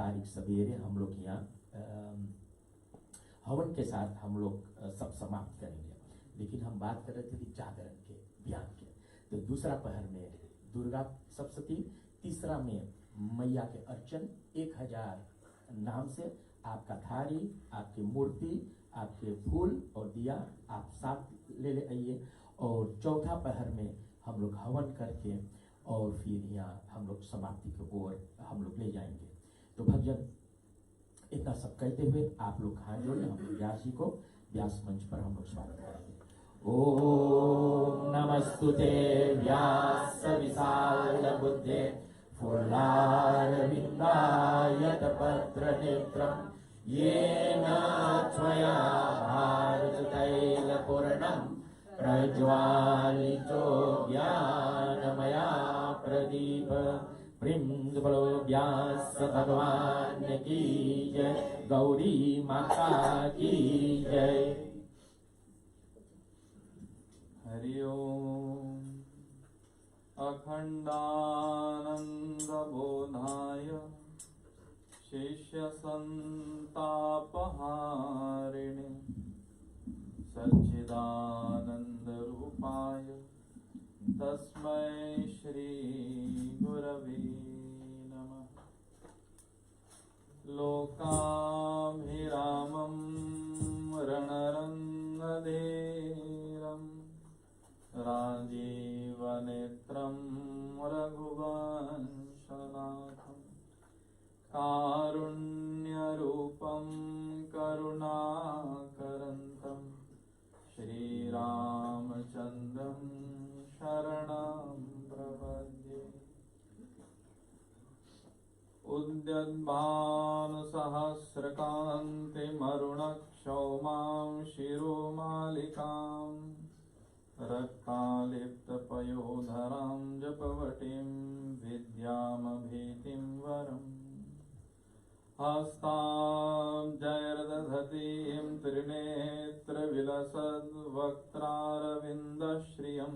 तारीख सवेरे हम लोग यहाँ हवन के साथ हम लोग सब समाप्त करेंगे। लेकिन हम बात कर रहे थे कि जागरण के ज्ञान के, तो दूसरा पहर में दुर्गा सप्तशती, तीसरा में मैया के अर्चन 1000 नाम से आपका थारी, आपकी मूर्ति, आपके फूल और दिया आप साथ ले आइए। और चौथा पहर में हम लोग हवन करके और फिर यहाँ हम लोग समाप्ति की ओर हम लोग ले जाएंगे। तो भक्तजन इतना सब कहते हुए आप लोग हाथ जोड़े, हम लोग व्यास जी को व्यास मंच पर हम लोग स्वागत करेंगे। ओम नमस्तुते व्यास विशाल बुद्धे फुल्लारविन्दायतपत्र नेत्रम् येन त्वया भारततैलपूर्णं प्रज्वालितो ज्ञानमया प्रदीप। वृंदबलो व्यास भगवान की जय, गौरी माता की जय। हरि ओम। अखंडानंदबोधाय शिष्यसंतापहारिणे सच्चिदानंदरूपाय तस्मै श्री गुरवे नमः। लोकाभिरामं रणरङ्गधीरम् राजीवनेत्रं रघुवंशनाथं कारुण्यरूपं करुणाकरन्तं श्रीरामचन्द्रं शरणं प्रपद्ये। उद्यद्भानुसहस्रकान्तिमरुणक्षौमां शिरोमालिकाम् रक्तालिप्तपयोधरां जपवटीं विद्यामभीतिं वरम् हस्ताब्जैर्दधतीं त्रिनेत्रविलसद्वक्त्रारविन्दश्रियं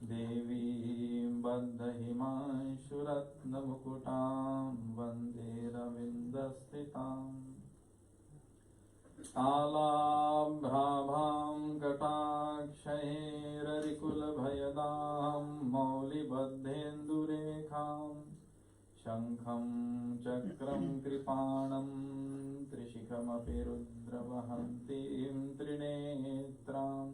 देवीं बद्धहिमांशुरत्नमुकुटां वन्दे रविन्दस्थिताम्। कालाभ्राभां कटाक्षैररिकुलभयदां मौलिबद्धेन्दुरेखां शङ्खं चक्रं कृपाणं त्रिशिखमपि रुद्रवहन्तीं त्रिनेत्रां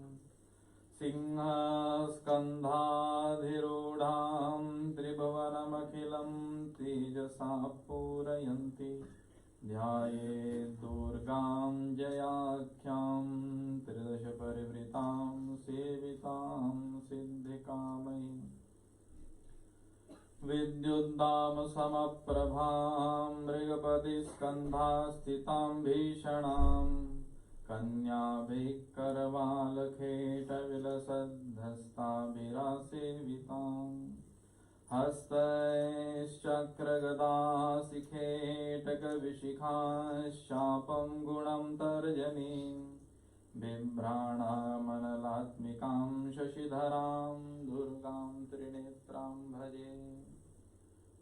सिंहस्कन्धाधिरूढां त्रिभुवनमखिलं तेजसा पूरयन्ति ध्यायेत् दुर्गां जयाख्यां त्रिदश परिवृतां सेवितां सिद्धिकामयीं। विद्युद्दामसमप्रभां मृगपतिस्कन्धास्थितां भीषणां कन्याभिः करवालखेटविलसद्धस्ताभिरासेविताम् हस्तैश्चक्रगदाशिखेटकविशिखाशापं गुणं तर्जनीं बिभ्राणामनलात्मिकां शशिधरां दुर्गां त्रिनेत्रां भजे।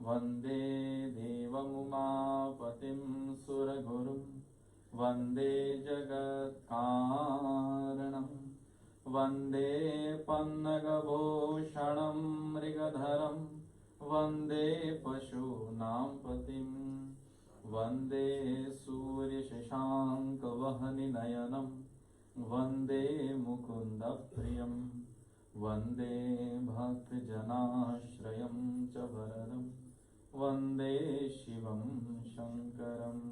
वन्दे देवमुमापतिं सुरगुरुं वन्दे जगत्कारणं वन्दे पन्नगभूषणं मृगधरं वन्दे पशूनां पतिं वन्दे सूर्यशशाङ्कवहनिनयनं वन्दे मुकुन्दप्रियं वन्दे भक्तजनाश्रयं च वरदं वन्दे शिवं शङ्करम्।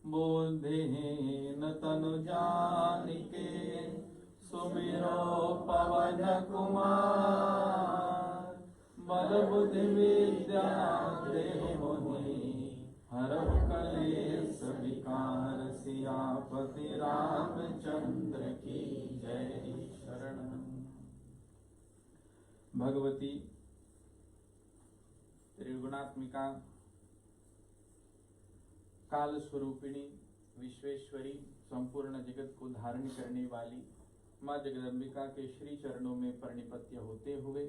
बुद्धिहीन तनु जानिके सुमिरो पवन कुमार बल बुद्धि विद्या देहु मोहि हरहु कलेश विकार सियापति रामचंद्र की जय। शरण भगवती त्रिगुणात्मिका काल स्वरूपिणी विश्वेश्वरी संपूर्ण जगत को धारण करने वाली माँ जगदम्बिका के श्री चरणों में प्रणिपत्य होते हुए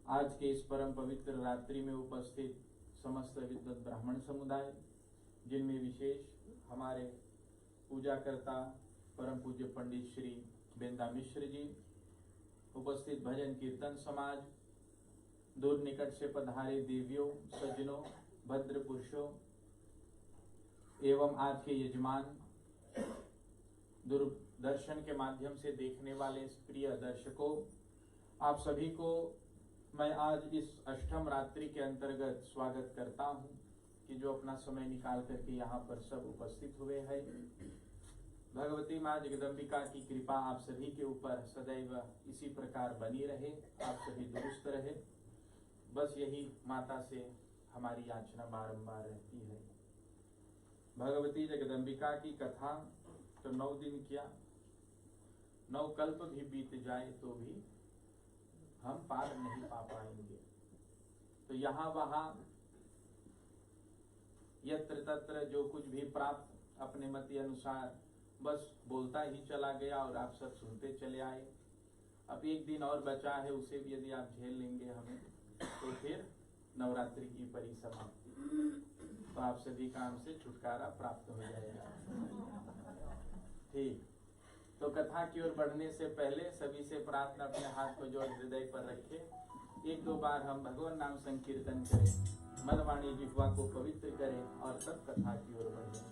आज के इस परम पवित्र रात्रि में उपस्थित समस्त विद्वत ब्राह्मण समुदाय, जिनमें विशेष हमारे पूजा करता परम पूज्य पंडित श्री बेंदा मिश्र जी, उपस्थित भजन कीर्तन समाज, दूर निकट से पधारे देवियों, सज्जनों, भद्र पुरुषों एवं आज के यजमान, दूरदर्शन के माध्यम से देखने वाले प्रिय दर्शकों, आप सभी को मैं आज इस अष्टम रात्रि के अंतर्गत स्वागत करता हूं कि जो अपना समय निकाल करके यहाँ पर सब उपस्थित हुए हैं। भगवती माँ जगदम्बिका की कृपा आप सभी के ऊपर सदैव इसी प्रकार बनी रहे, आप सभी दुरुस्त रहे, बस यही माता से हमारी याचना बारंबार रहती है। भगवती जगदम्बिका की कथा तो 9 दिन क्या 9 कल्प भी बीत जाए तो भी हम पार नहीं पा पाएंगे। तो यहाँ वहाँ यत्र तत्र जो कुछ भी प्राप्त अपने मति अनुसार बस बोलता ही चला गया और आप सब सुनते चले आए। अब एक दिन और बचा है, उसे भी यदि आप झेल लेंगे हमें तो फिर नवरात्रि की परिसमाप्ति, तो आप सभी का हमसे छुटकारा प्राप्त हो जाएगा। ठीक, तो कथा की ओर बढ़ने से पहले सभी से प्रार्थना, अपने हाथ को जोड़ हृदय पर रखे, 1-2 बार हम भगवान नाम संकीर्तन करें, मन वाणी जिह्वा को पवित्र करें और तब कथा की ओर बढ़ें।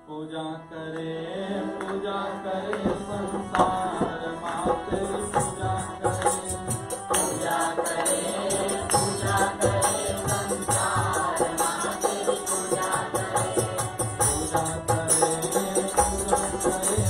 पूजा करे संसार माते, पूजा करे संसार माते, पूजा करे संसार माते, पूजा करे संसार माते।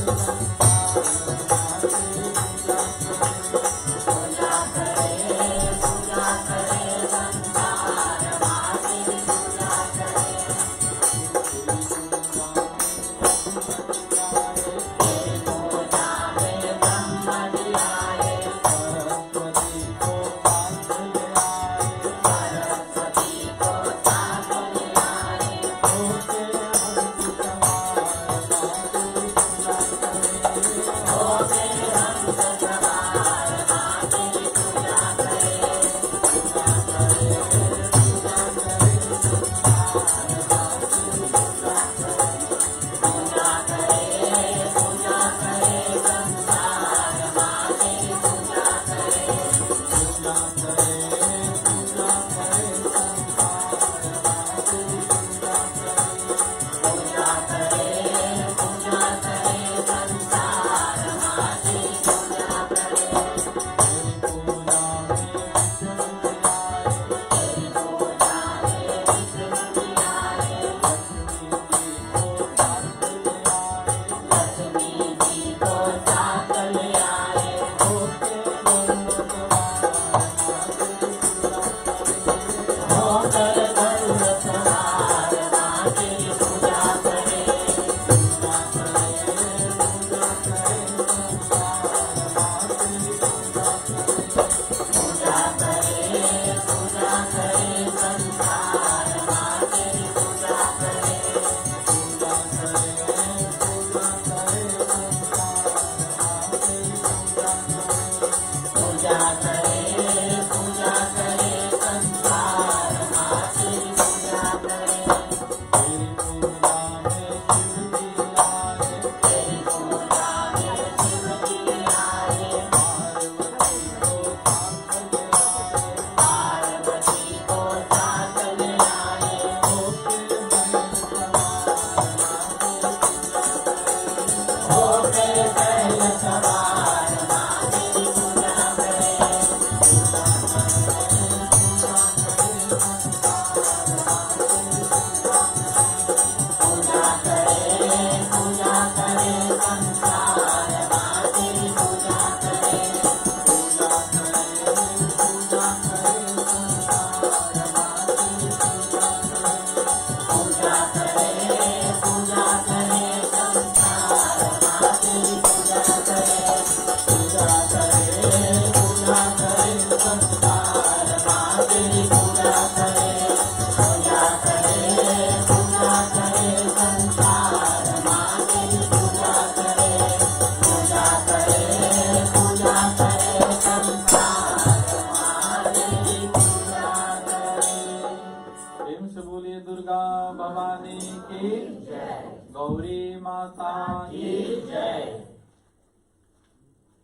भवानी की जय, गौरी माता की जय।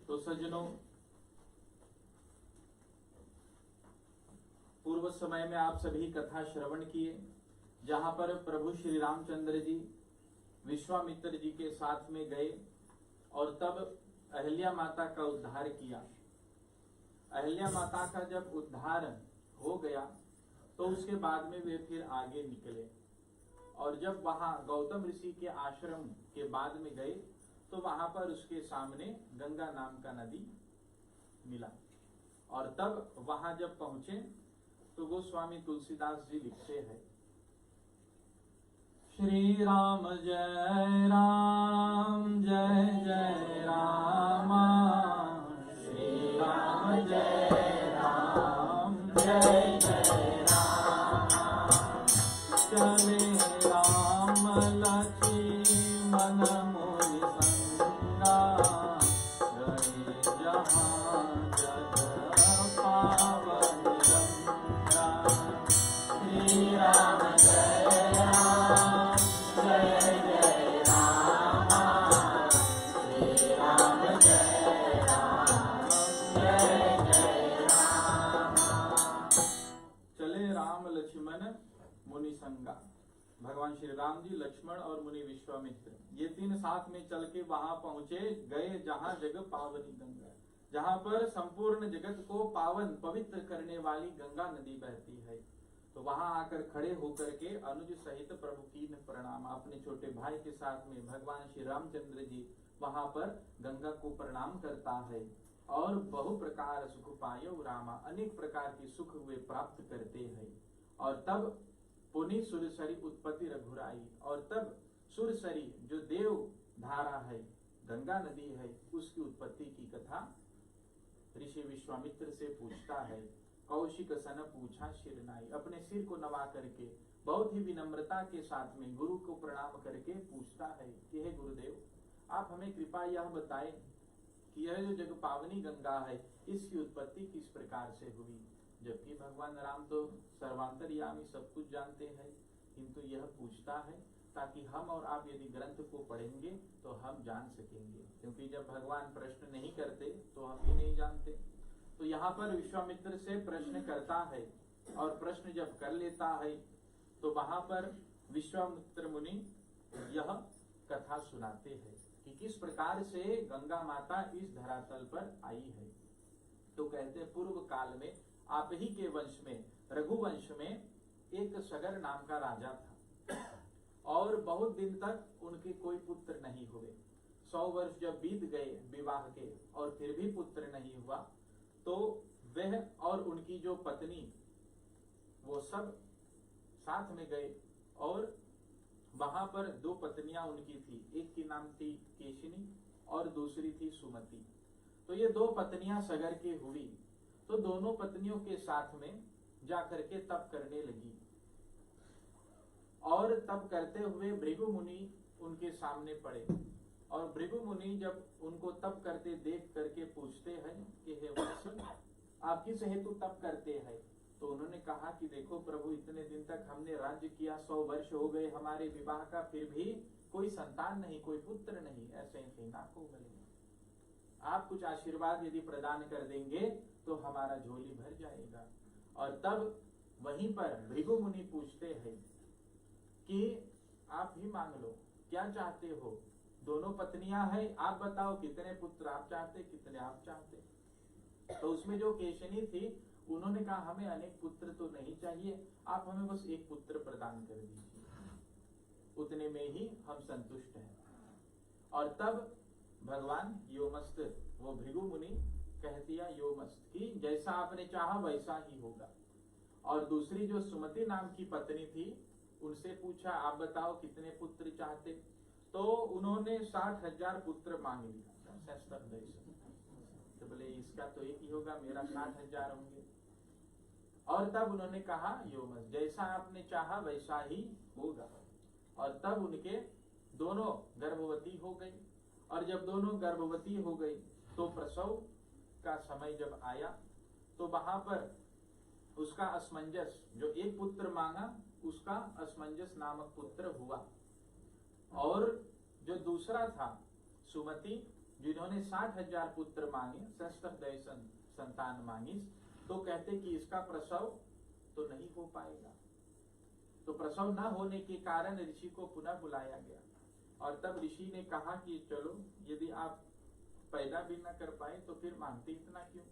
तो सज्जनों, पूर्व समय में आप सभी कथा श्रवण किए, जहां पर प्रभु श्री रामचंद्र जी विश्वामित्र जी के साथ में गए और तब अहिल्या माता का उद्धार किया। अहिल्या माता का जब उद्धार हो गया तो उसके बाद में वे फिर आगे निकले और जब वहां गौतम ऋषि के आश्रम के बाद में गए तो वहां पर उसके सामने गंगा नाम का नदी मिला और तब वहां जब पहुंचे तो गोस्वामी तुलसीदास जी लिखते हैं, श्री राम जय राम जय जय राम, श्री राम जय राम जय जय राम, चले राम लक्ष्मण मुनि संगा, गए जहाँ जग पावन गंगा, श्री राम जय राम जय जय राम, श्री राम जय राम जय जय राम, चले राम लक्ष्मण मुनि संगा। भगवान श्री राम जी, लक्ष्मण और मुनि विश्वामित्र ये तीन साथ में चल के वहां पहुंचे, गए जहां जग पावनी गंगा, जहां पर संपूर्ण जगत को पावन पवित्र करने वाली गंगा नदी बहती है। तो वहां आकर खड़े होकर के अनुज सहित प्रभु की प्रणाम, अपने छोटे भाई के साथ में भगवान श्री रामचंद्र जी वहां पर गंगा को प्रणाम करता है और बहु प्रकार सुख पायो रामा, अनेक प्रकार की सुख वे प्राप्त करते हैं। और तब पुनि सुरसरी उत्पत्ति रघुराई, और तब सुरसरी जो देव धारा है, गंगा नदी है, उसकी उत्पत्ति की कथा ऋषि विश्वामित्र से पूछता है। कौशिक सन पूछा शिरनाई, अपने सिर को नवा करके बहुत ही विनम्रता के साथ में गुरु को प्रणाम करके पूछता है कि हे गुरुदेव, आप हमें कृपा यह बताएं कि यह जो जग पावनी गंगा है, इसकी उत्पत्ति किस प्रकार से हुई। जबकि भगवान राम तो सर्वांतर्यामी सब कुछ जानते हैं, किंतु यह पूछता है ताकि हम और आप यदि ग्रंथ को पढ़ेंगे तो हम जान सकेंगे, क्योंकि जब भगवान प्रश्न नहीं करते तो हम भी नहीं जानते। तो यहाँ पर विश्वामित्र से प्रश्न करता है और प्रश्न जब कर लेता है तो वहां पर विश्वामित्र मुनि यह कथा सुनाते हैं कि किस प्रकार से गंगा माता इस धरातल पर आई है। तो कहते पूर्व काल में आप ही के वंश में, रघुवंश में एक सगर नाम का राजा था और बहुत दिन तक उनके कोई पुत्र नहीं हुए। 100 वर्ष जब बीत गए विवाह के और फिर भी पुत्र नहीं हुआ, तो वह और उनकी जो पत्नी वो सब साथ में गए और वहां पर 2 पत्नियां उनकी थी, एक की नाम थी केशिनी और दूसरी थी सुमति। तो ये 2 पत्नियां सगर की हुई, तो दोनों पत्नियों के साथ में जाकर के तप करने लगी और तप करते हुए भृगु मुनि उनके सामने पड़े और भृगु मुनि जब उनको तप करते देख करके पूछते हैं कि हे वत्स, आप किस हेतु तप करते हैं। तो उन्होंने कहा कि देखो प्रभु, इतने दिन तक हमने राज्य किया, 100 वर्ष हो गए हमारे विवाह का, फिर भी कोई संतान नहीं, कोई पुत्र नहीं, ऐसे ही नाक हो गए। आप कुछ आशीर्वाद यदि प्रदान कर देंगे तो हमारा झोली भर जाएगा। और तब वहीं पर भृगु मुनि पूछते हैं कि आप ही मांग लो, क्या चाहते हो। दोनों पत्नियां हैं, आप बताओ कितने पुत्र आप चाहते, कितने आप चाहते। तो उसमें जो केशनी थी उन्होंने कहा हमें अनेक पुत्र तो नहीं चाहिए, आप हमें बस एक पुत्र प्रदान कर दीजिए, उतने में ही हम संतुष्ट हैं। और तब भगवान योमस्त, वो भृगु मुनि कह दिया योमस्त कि जैसा आपने चाहा वैसा ही होगा। और दूसरी जो सुमति नाम की पत्नी थी उनसे पूछा आप बताओ कितने पुत्र चाहते। तो उन्होंने 60,000 पुत्र मांग लिया। तो बोले इसका तो एक ही होगा, मेरा 60,000 होंगे। और तब उन्होंने कहा योमस, जैसा आपने चाहा वैसा ही होगा। और तब उनके दोनों गर्भवती हो गई। और जब दोनों गर्भवती हो गई तो प्रसव का समय जब आया तो वहां पर उसका असमंजस, जो एक पुत्र मांगा उसका असमंजस नामक पुत्र हुआ। और जो दूसरा था सुमति, जिन्होंने 60,000 पुत्र मांगे, षष्ठदयसन संतान मांगी, तो कहते कि इसका प्रसव तो नहीं हो पाएगा। तो प्रसव न होने के कारण ऋषि को पुनः बुलाया गया और तब ऋषि ने कहा कि चलो, यदि आप पैदा भी न कर पाए तो फिर मांगते इतना क्यों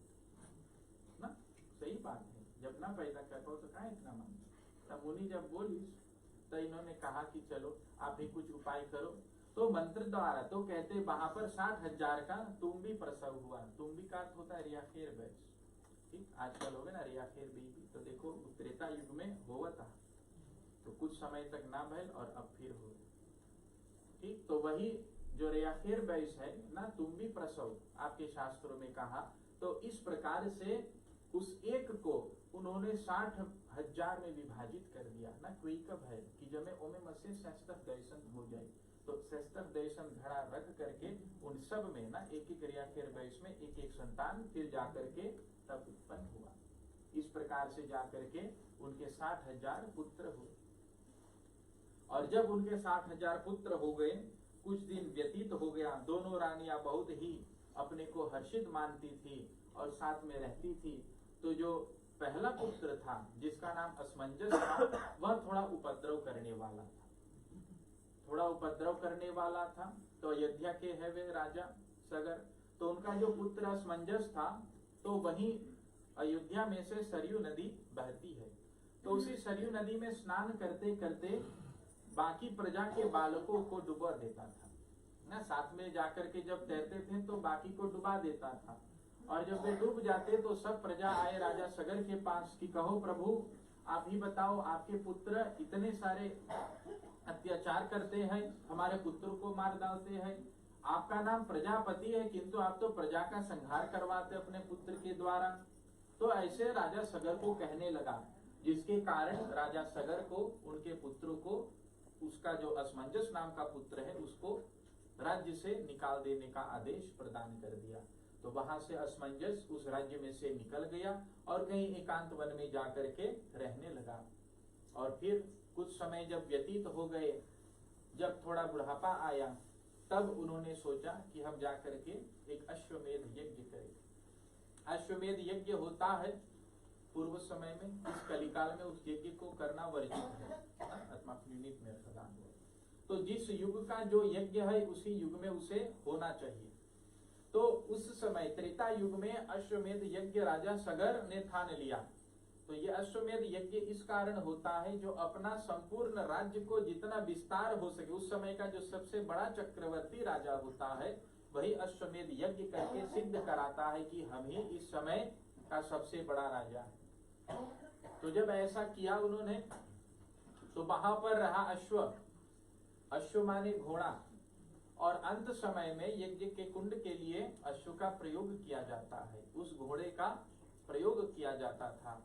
ना? सही बात है, जब ना पैदा कर पाओ तो कहाँ इतना मांगते। तब मुनि जब बोली तो इन्होंने कहा कि चलो आप भी कुछ उपाय करो। तो मंत्र द्वारा, तो कहते वहां पर 60,000 का तुम्बी प्रसव हुआ। तुम्बी का अर्थ होता है रियाखेर बैच, ठीक, आजकल हो गए ना रियाखेर बेबी। तो देखो त्रेता युग में हुआ था, तो कुछ समय तक ना भैल और अब फिर हो, ठीक। तो वही जो रियाखेर बैच है ना, तुम्बी प्रसव आपके शास्त्रों में कहा। तो इस प्रकार से उस एक को उन्होंने 60,000 में विभाजित कर दिया ना। कोई कब है कि जब मैं ओमे मसे षष्ठ दर्शन हो जाए, तो षष्ठ दर्शन घड़ा रख करके उन सब में ना एक एक रियाखेर बैच में एक एक संतान फिर जाकर के तब उत्पन्न हुआ। इस प्रकार से जाकर के उनके 60,000 पुत्र हुए। और जब उनके 60,000 पुत्र हो गए, कुछ दिन व्यतीत हो गया, दोनों रानियां बहुत ही अपने को हर्षित मानती थी और साथ में रहती थी। तो जो पहला पुत्र था जिसका नाम असमंजस था, वह थोड़ा उपद्रव करने वाला था, थोड़ा उपद्रव करने वाला था। तो अयोध्या के है वे राजा सगर, तो उनका जो पुत्र असमंजस था, तो वहीं अयोध्या में से सरयू नदी बहती है। तो उसी सरयू नदी में स्नान करते करते बाकी प्रजा के बालकों को डुबा देता था ना। साथ में जाकर के जब तैरते थे तो बाकी को डुबा देता था। और जब वे डूब जाते तो सब प्रजा आए राजा सगर के पास कि कहो प्रभु, आप ही बताओ, आपके पुत्र इतने सारे अत्याचार करते हैं, हमारे पुत्र को मार डालते हैं। आपका नाम प्रजापति है, किंतु आप तो प्रजा का संहार करवाते अपने पुत्र के द्वारा। तो ऐसे राजा सगर को कहने लगा, जिसके कारण राजा सगर को उनके पुत्रों को, उसका जो असमंजस नाम का पुत्र है, उसको राज्य से निकाल देने का आदेश प्रदान कर दिया। तो वहां से असमंजस उस राज्य में से निकल गया और कहीं एकांत वन में जाकर के रहने लगा। और फिर कुछ समय जब व्यतीत हो गए, जब थोड़ा बुढ़ापा आया, तब उन्होंने सोचा कि हम जाकर के एक अश्वमेध यज्ञ करें। अश्वमेध यज्ञ होता है पूर्व समय में, इस कलिकाल में उस यज्ञ को करना वर्जित है, आत्मा निमित्त में प्रदान हो। तो जिस युग का जो यज्ञ है उसी युग में उसे होना चाहिए। तो उस समय त्रेता युग में अश्वमेध यज्ञ राजा सगर ने ठान लिया। तो ये अश्वमेध यज्ञ इस कारण होता है, जो अपना संपूर्ण राज्य को जितना विस्तार हो सके, उस समय का जो सबसे बड़ा चक्रवर्ती राजा होता है, वही अश्वमेध यज्ञ करके सिद्ध कराता है कि हम ही इस समय का सबसे बड़ा राजा है। तो जब ऐसा किया उन्होंने, तो वहां पर रहा अश्व, अश्व माने घोड़ा, और अंत समय में यज्ञ के कुंड के लिए अश्व का प्रयोग किया जाता है, उस घोड़े का प्रयोग किया जाता था।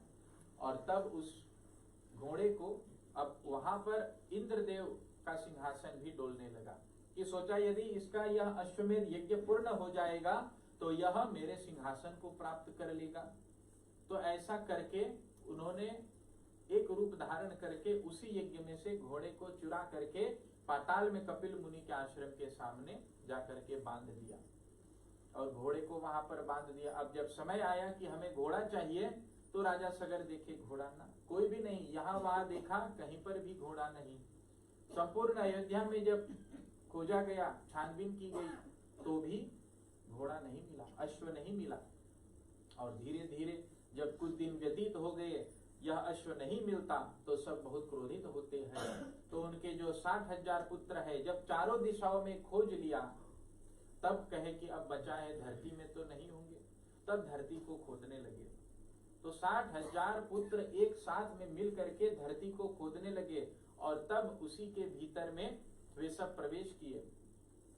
और तब उस घोड़े को अब वहां पर इंद्रदेव का सिंहासन भी डोलने लगा कि सोचा यदि इसका यह अश्वमेध यज्ञ पूर्ण हो जाएगा तो यह मेरे सिंहासन को प्राप्त कर लेगा। तो ऐसा करके उन्होंने एक रूप धारण करके उसी यज्ञ में से घोड़े को चुरा करके पाताल में कपिल मुनि के आश्रम के सामने जाकर के बांध दिया और घोड़े को वहां पर बांध दिया। अब जब समय आया कि हमें घोड़ा चाहिए, तो राजा सगर देखे घोड़ा ना, कोई भी नहीं, यहाँ वहां देखा कहीं पर भी घोड़ा नहीं। संपूर्ण अयोध्या में जब खोजा गया, छानबीन की गई, तो भी घोड़ा नहीं मिला, अश्व नहीं मिला। और धीरे धीरे जब कुछ दिन व्यतीत हो गए, यह अश्व नहीं मिलता, तो सब बहुत क्रोधित होते हैं। तो उनके जो 60,000 पुत्र है, जब चारों दिशाओं में खोज लिया, तब कहे कि अब बचा है धरती में तो नहीं होंगे, तब धरती को खोदने लगे। तो 60,000 पुत्र एक साथ में मिल करके धरती को खोदने लगे और तब उसी के भीतर में वे सब प्रवेश किए।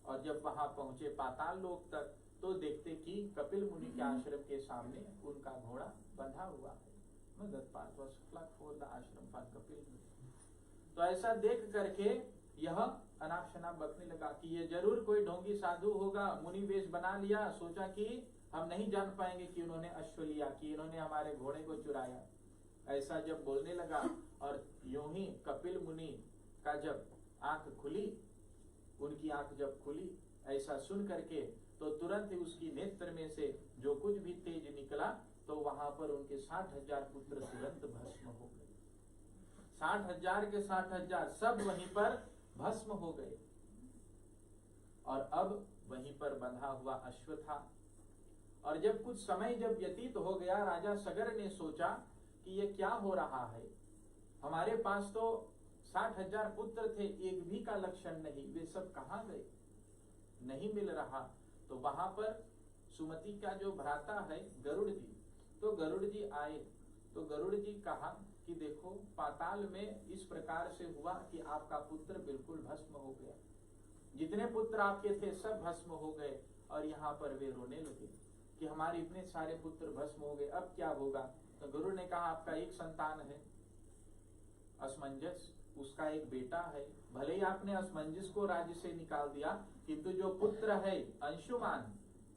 और जब वहां पहुंचे पाताल लोक तक, तो देखते कि कपिल मुनि के आश्रम के सामने उनका घोड़ा बंधा हुआ है। आश्रम फॉर कपिल मुनि। तो ऐसा देख करके यह अनाप शनाप बकने लगा कि ये जरूर कोई ढोंगी साधु होगा, मुनि वेश बना लिया, सोचा कि हम नहीं जान पाएंगे कि उन्होंने अश्व लिया, कि इन्होंने हमारे घोड़े को चुराया। ऐसा जब बोलने लगा और यूं ही कपिल मुनि का जब आंख खुली, उनकी आंख जब खुली ऐसा सुन करके, तो तुरंत ही उसकी नेत्र में से जो कुछ भी तेज निकला, तो वहां पर उनके 60,000 पुत्र तुरंत भस्म हो गए। 60,000 के 60,000 सब वहीं पर भस्म हो गए। और अब वहीं पर बंधा हुआ अश्व था। और जब कुछ समय जब व्यतीत हो गया, राजा सगर ने सोचा कि ये क्या हो रहा है, हमारे पास तो 60,000 पुत्र थे, एक भी का लक्षण नहीं, वे सब कहाँ गए, नहीं मिल रहा। तो वहां पर सुमति का जो भ्राता है गरुड़ जी, तो गरुड़ जी आए, तो गरुड़ जी कहा कि देखो पाताल में इस प्रकार से हुआ कि आपका पुत्र बिल्कुल भस्म हो गया, जितने पुत्र आपके थे सब भस्म हो गए। और यहाँ पर वे रोने लगे कि हमारे इतने सारे पुत्र भस्म हो गए, अब क्या होगा। तो गुरु ने कहा आपका एक संतान है असमंजस, उसका एक बेटा है, भले ही आपने असमंजस को राज्य से निकाल दिया, किंतु जो पुत्र है अंशुमान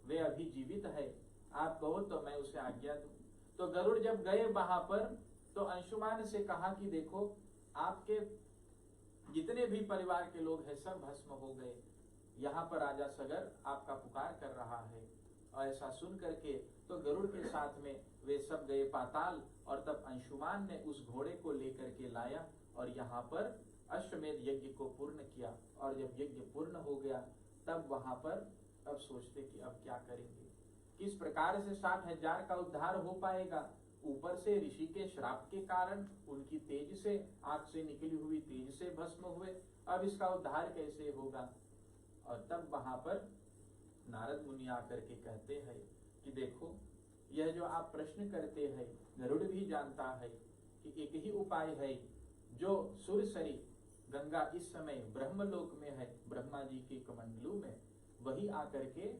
वे अभी जीवित है, आप कहो तो मैं उसे आज्ञा दूं। तो गरुड़ जब गए वहां पर, तो अंशुमान से कहा कि देखो आपके जितने भी परिवार के लोग हैं सब भस्म हो गए, यहाँ पर राजा सगर आपका पुकार कर रहा है। और ऐसा सुन करके तो गरुड़ के साथ में वे सब गए पाताल, और तब अंशुमान ने उस घोड़े को लेकर के लाया और यहाँ पर अश्वमेध यज्ञ को पूर्ण किया। और जब यज्ञ पूर्ण हो गया, तब वहां पर अब सोचते कि अब क्या करेंगे, किस प्रकार से 60,000 का उद्धार हो पाएगा। ऊपर से ऋषि के श्राप के कारण उनकी तेज से, आंख से निकली हुई तेज से भस्म हुए, अब इसका उद्धार कैसे होगा। और तब वहां पर नारद मुनि आकर के कहते हैं कि देखो यह जो आप प्रश्न करते हैं, गरुड़ भी जानता है कि एक ही उपाय है, जो सुरसरी गंगा इस समय ब्रह्मलोक में है, ब्रह्मा जी के कमंडलू में, वही आकर के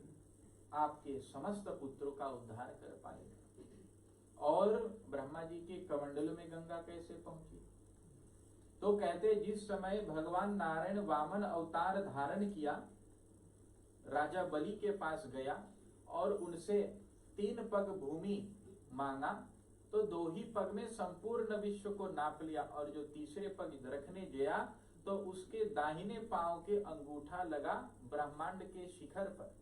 आपके समस्त पुत्रों का उद्धार कर पाएगा। और ब्रह्मा जी के कमंडल में गंगा कैसे पहुंची, तो कहते जिस समय भगवान नारायण वामन अवतार धारण किया, राजा बलि के पास गया और उनसे 3 पग भूमि मांगा, तो 2 ही पग में संपूर्ण विश्व को नाप लिया। और जो तीसरे पग रखने गया, तो उसके दाहिने पांव के अंगूठा लगा ब्रह्मांड के शिखर पर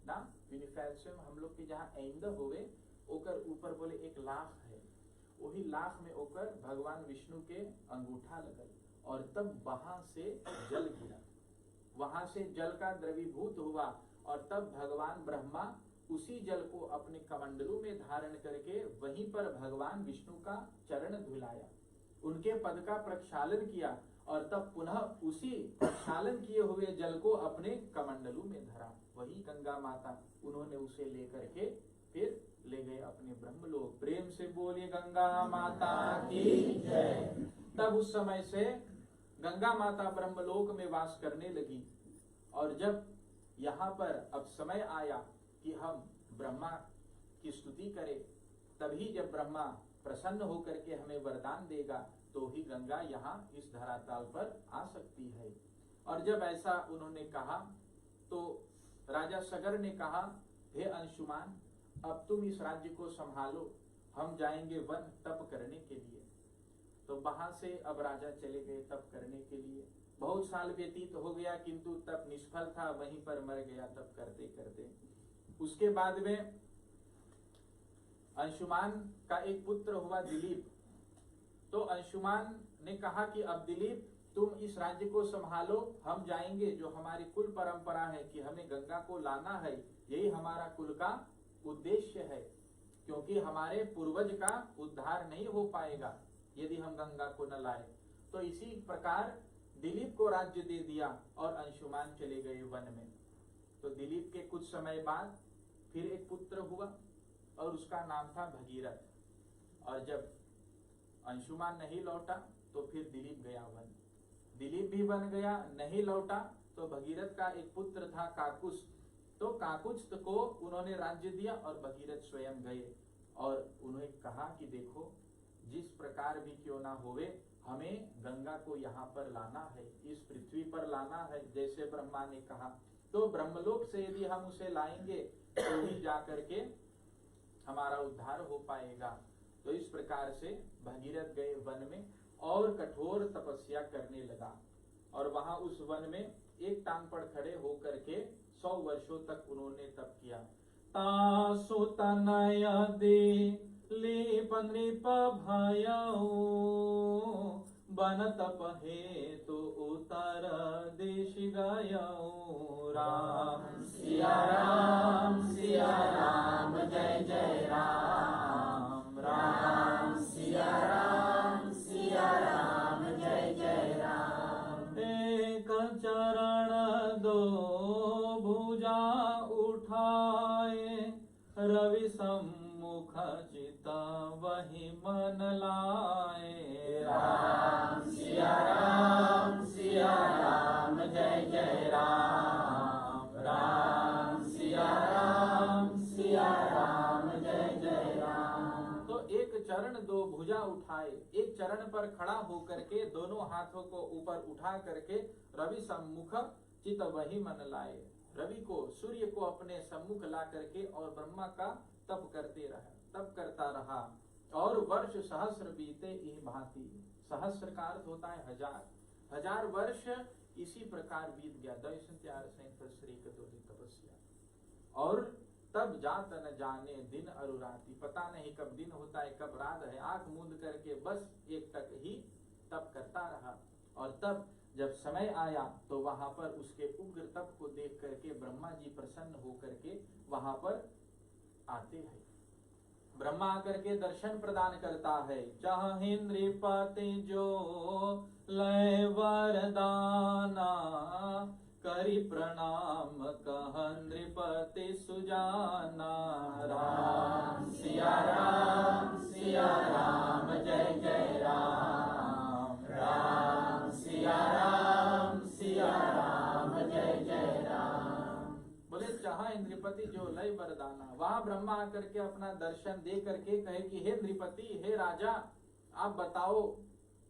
ना, यूनिफैक्शन हम लोग के जहाँ ऐंद होवे ओकर ऊपर बोले एक लाख है, वही लाख में ओकर भगवान विष्णु के अंगूठा लगल। और तब वहां से जल गिरा, वहां से जल का द्रवीभूत हुआ, और तब भगवान ब्रह्मा उसी जल को अपने कमंडलू में धारण करके वहीं पर भगवान विष्णु का चरण धुलाया, उनके पद का प्रक्षालन किया, और तब पुनः उसी प्रक्षालन किए हुए जल को अपने कमंडलू में धरा। वही गंगा माता, उन्होंने उसे लेकर के फिर ले गए अपने ब्रह्मलोक। प्रेम से बोलिए गंगा माता की जय। तब उस समय से गंगा माता ब्रह्मलोक में वास करने लगी। और जब यहाँ पर अब समय आया कि हम ब्रह्मा की स्तुति करें, तभी जब ब्रह्मा प्रसन्न होकर के हमें वरदान देगा, तो ही गंगा यहाँ इस धरातल पर आ सकती है। और जब ऐसा उन्होंने कहा, तो राजा सगर ने कहा, हे अंशुमान, अब तुम इस राज्य को संभालो, हम जाएंगे वन तप करने के लिए। तो वहां से अब राजा चले गए तप करने के लिए। बहुत साल व्यतीत हो गया, किंतु तप निष्फल था, वहीं पर मर गया तप करते करते। उसके बाद में अंशुमान का एक पुत्र हुआ दिलीप। तो अंशुमान ने कहा कि अब दिलीप तुम इस राज्य को संभालो, हम जाएंगे, जो हमारी कुल परंपरा है कि हमें गंगा को लाना है, यही हमारा कुल का उद्देश्य है, क्योंकि हमारे पूर्वज का उद्धार नहीं हो पाएगा यदि हम गंगा को न लाए। तो इसी प्रकार दिलीप को राज्य दे दिया और अंशुमान चले गए वन में। तो दिलीप के कुछ समय बाद फिर एक पुत्र हुआ और उसका नाम था भगीरथ। और जब अंशुमान नहीं लौटा, तो फिर दिलीप गया वन। दिलीप भी बन गया, नहीं लौटा, तो भगीरथ का एक पुत्र था काकुस्थ। तो काकुस्थ को उन्होंने राज्य दिया और भगीरथ स्वयं गए और उन्हें कहा कि देखो जिस प्रकार भी क्यों ना होवे, हमें गंगा को यहाँ पर लाना है, इस पृथ्वी पर लाना है, जैसे ब्रह्मा ने कहा। तो ब्रह्मलोक से यदि हम उसे लाएंगे, तो ही जा करके हमारा उद्धार हो पाएगा। तो इस प्रकार से भगीरथ गए वन में और कठोर तपस्या करने लगा। और वहां उस वन में एक टांग पर खड़े होकर के 100 वर्षों तक उन्होंने तप किया। तासु तनय दे लीप नृप भयऊ बन तप हेतु उतर देश गयऊ। राम सिया राम जय जय राम। राम सिया राम जय जय राम। एक चरण दो भुजा उठाए रवि सम्मुख चित वही मन लाए। राम सिया राम जय जय राम। राम सिया राम जय जय राम। तो एक चरण दो भुजा उठाए, एक चरण पर खड़ा होकर के दोनों हाथों को ऊपर उठा करके रवि सम्मुख चित वही मन लाए। रवि को, सूर्य को अपने सम्मुख ला करके और ब्रह्मा का तप करता रहा। और वर्ष सहस्र बीते इह भांति। सहस्र का अर्थ होता है हजार। 1000 वर्ष इसी प्रकार बीत गया। 10 श्री तपस्या। और तब जात न जाने दिन अरु राति। पता नहीं कब दिन होता है कब रात है। आंख मूंद करके बस एक तक ही तप करता रहा। और तब जब समय आया तो वहां पर उसके उग्र तप को देख करके ब्रह्मा जी प्रसन्न होकर के वहां पर आते हैं। ब्रह्मा आकर के दर्शन प्रदान करता है। चाहे नृपति जो लय वरदाना करी प्रणाम कह नृपति सुजाना। राम सिया राम जय जय राम। राम सिया राम जय जय राम। बोले चाहे नृपति जो लय वरदाना। वहां ब्रह्मा आकर के अपना दर्शन दे करके कहे कि हे नृपति, हे राजा, आप बताओ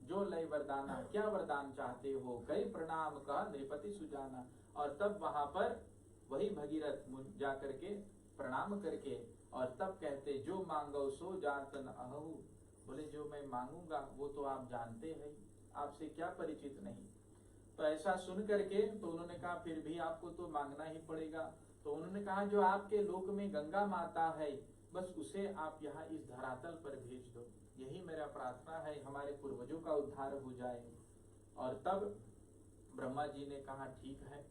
जो लय वरदाना, क्या वरदान चाहते हो। कई प्रणाम का नृपति सुजाना। और तब वहां पर वही भगीरथ जा करके प्रणाम करके और तब कहते जो मांगो सो जातन अहू। बोले जो मैं मांगूंगा वो तो आप जानते हैं, आपसे क्या परिचित नहीं। तो ऐसा सुन करके तो उन्होंने कहा फिर भी आपको तो मांगना ही पड़ेगा। तो उन्होंने कहा जो आपके लोक में गंगा माता है बस उसे आप यहाँ इस धरातल पर भेज दो। यही मेरा प्रार्थना है, हमारे पूर्वजों का उद्धार हो जाए। और तब ब्रह्मा जी ने कहा ठीक है,